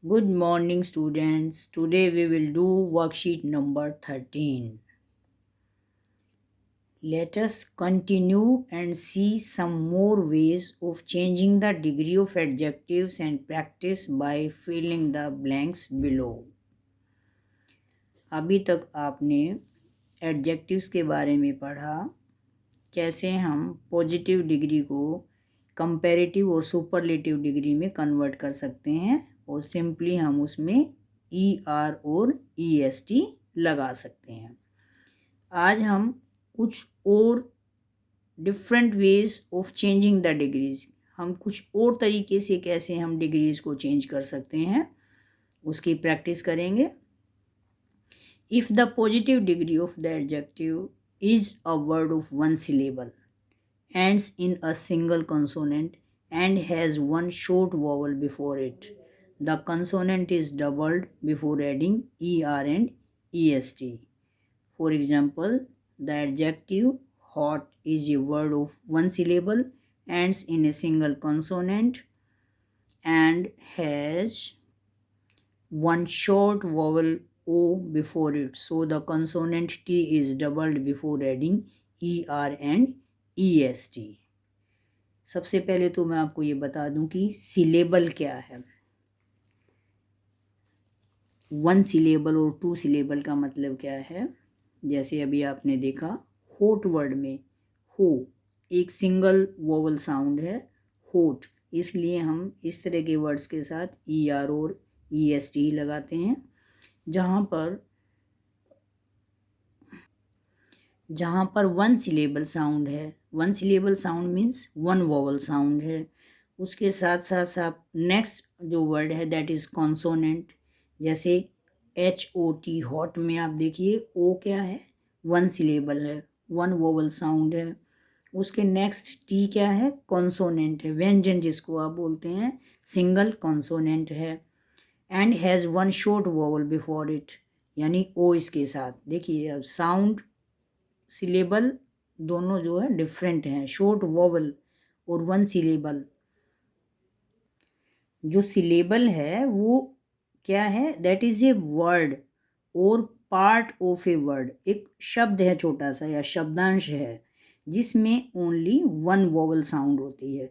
Good morning, students. Today we will do worksheet number 13. Let us continue and see some more ways of changing the degree of adjectives and practice by filling the blanks below. अभी तक आपने adjectives के बारे में पढ़ा, कैसे हम positive degree को कंपैरेटिव और सुपरलेटिव डिग्री में कन्वर्ट कर सकते हैं और सिंपली हम उसमें ER और EST लगा सकते हैं। आज हम कुछ और different ways of changing the degrees, हम कुछ और तरीके से कैसे हम डिग्रीज को चेंज कर सकते हैं उसकी प्रैक्टिस करेंगे। If the positive degree of the adjective is a word of one syllable, ends in a single consonant and has one short vowel before it. The consonant is doubled before adding ER and EST. For example, the adjective hot is a word of one syllable, ends in a single consonant and has one short vowel O before it. So the consonant T is doubled before adding ER and EST. सबसे पहले तो मैं आपको ये बता दूं कि syllable क्या है। वन सिलेबल और टू सिलेबल का मतलब क्या है। जैसे अभी आपने देखा होट वर्ड में हो एक सिंगल वोवल साउंड है होट, इसलिए हम इस तरह के वर्ड्स के साथ ER और EST लगाते हैं। जहाँ पर वन सिलेबल साउंड है, one syllable sound means one vowel sound है, उसके साथ साथ साथ नेक्स्ट जो वर्ड है दैट इज़ कॉन्सोनेंट। जैसे HOT हॉट में आप देखिए ओ क्या है, वन सिलेबल है, वन वोवल साउंड है। उसके नेक्स्ट टी क्या है, कॉन्सोनेंट है, व्यंजन जिसको आप बोलते हैं, सिंगल कॉन्सोनेंट है। And has one short vowel before it, यानी ओ इसके साथ। देखिए अब साउंड सिलेबल दोनों जो है डिफरेंट हैं, शॉर्ट वोवल और वन सिलेबल। जो सिलेबल है वो क्या है, दैट इज़ ए वर्ड और पार्ट ऑफ ए वर्ड, एक शब्द है छोटा सा या शब्दांश है जिसमें ओनली वन वोवल साउंड होती है।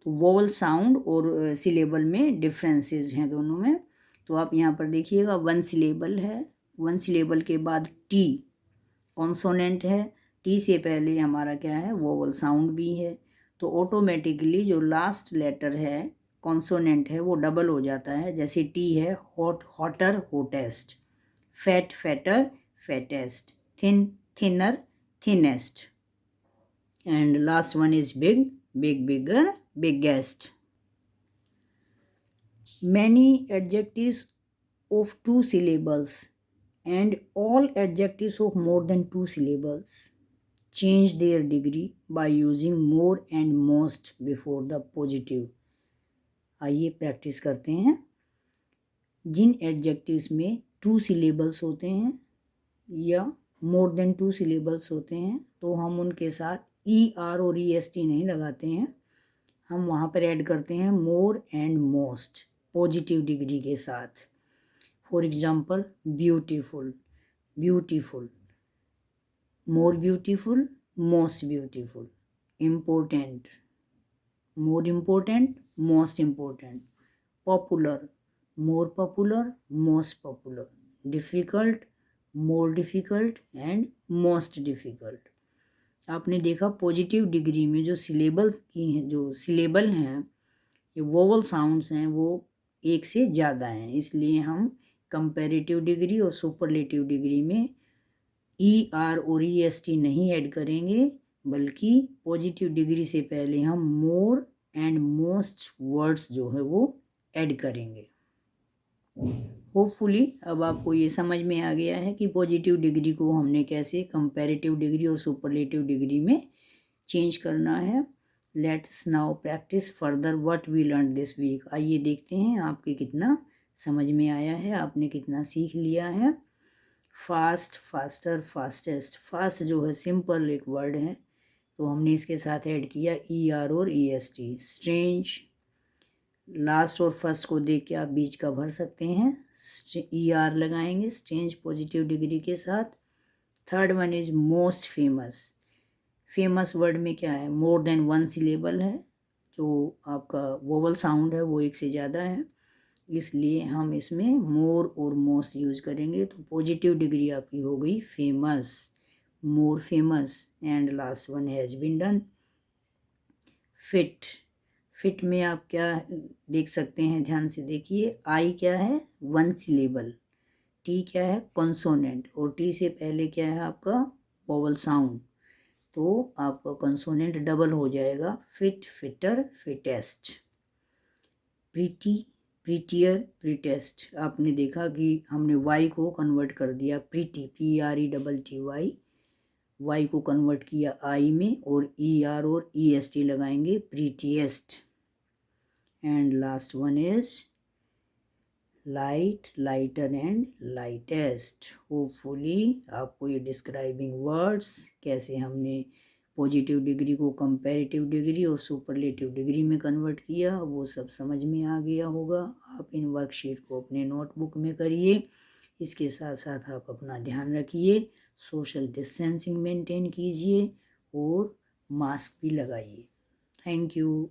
तो वोवल साउंड और सिलेबल में डिफरेंसेस हैं दोनों में। तो आप यहाँ पर देखिएगा वन सिलेबल है, वन सिलेबल के बाद टी कॉन्सोनेंट है, टी से पहले हमारा क्या है वोवल साउंड भी है। तो ऑटोमेटिकली जो लास्ट लेटर है कॉन्सोनेंट है वो डबल हो जाता है। जैसे टी है hot hotter hottest, fat fatter fattest, thin thinner thinnest, and last one is big big bigger biggest. Many adjectives of two syllables and all adjectives of more than two syllables change their degree by using more and most before the positive. आइए practice करते हैं। जिन adjectives में to syllables होते हैं या more than to syllables होते हैं तो हम उनके साथ ER और EST नहीं लगाते हैं, हम वहाँ पर ऐड करते हैं more and most positive degree के साथ। For example beautiful, beautiful, more beautiful, most beautiful. Important, more important, most important. Popular, more popular, most popular. Difficult, more difficult and most difficult. आपने देखा पॉजिटिव डिग्री में जो syllable की हैं, जो syllable हैं, ये वोवल साउंड्स हैं वो एक से ज़्यादा हैं, इसलिए हम कंपैरेटिव डिग्री और सुपरलेटिव डिग्री में ER और EST नहीं ऐड करेंगे, बल्कि पॉजिटिव डिग्री से पहले हम मोर एंड मोस्ट वर्ड्स जो है वो ऐड करेंगे। होपफुली अब आपको ये समझ में आ गया है कि पॉजिटिव डिग्री को हमने कैसे कंपैरेटिव डिग्री और सुपरलेटिव डिग्री में चेंज करना है। Let's now practice further what we learn this week. आइए देखते हैं आपके कितना समझ में आया है, आपने कितना सीख लिया है। Fast, faster, fastest. फास्ट जो है सिंपल एक वर्ड है तो हमने इसके साथ ऐड किया ER और EST। स्ट्रेंज, लास्ट और फर्स्ट को देख के आप बीच का भर सकते हैं, ER लगाएंगे स्ट्रेंज पॉजिटिव डिग्री के साथ। Third one is most famous. Famous word में क्या है, मोर देन वन सिलेबल है, जो आपका वोवल साउंड है वो एक से ज़्यादा है, इसलिए हम इसमें मोर और मोस्ट यूज करेंगे। तो पॉजिटिव डिग्री आपकी हो गई famous, more famous. And last one has been done. Fit. Fit में आप क्या देख सकते हैं, ध्यान से देखिए। आई क्या है, वन सिलेबल। टी क्या है, कंसोनेंट, और टी से पहले क्या है आपका वोवल साउंड, तो आपका कंसोनेंट डबल हो जाएगा। Fit, fitter, fittest. Pretty, prettier, prettiest. आपने देखा कि हमने वाई को कन्वर्ट कर दिया प्रीटी, PRETTY, वाई को कन्वर्ट किया आई में, और ER और EST लगाएंगे, prettiest. And last one is light, lighter and lightest. Hopefully आपको ये डिस्क्राइबिंग वर्ड्स, कैसे हमने पॉजिटिव डिग्री को कंपैरेटिव डिग्री और सुपरलेटिव डिग्री में कन्वर्ट किया, वो सब समझ में आ गया होगा। आप इन वर्कशीट को अपने नोटबुक में करिए। इसके साथ साथ आप अपना ध्यान रखिए, सोशल डिस्टेंसिंग मेंटेन कीजिए और मास्क भी लगाइए। Thank you.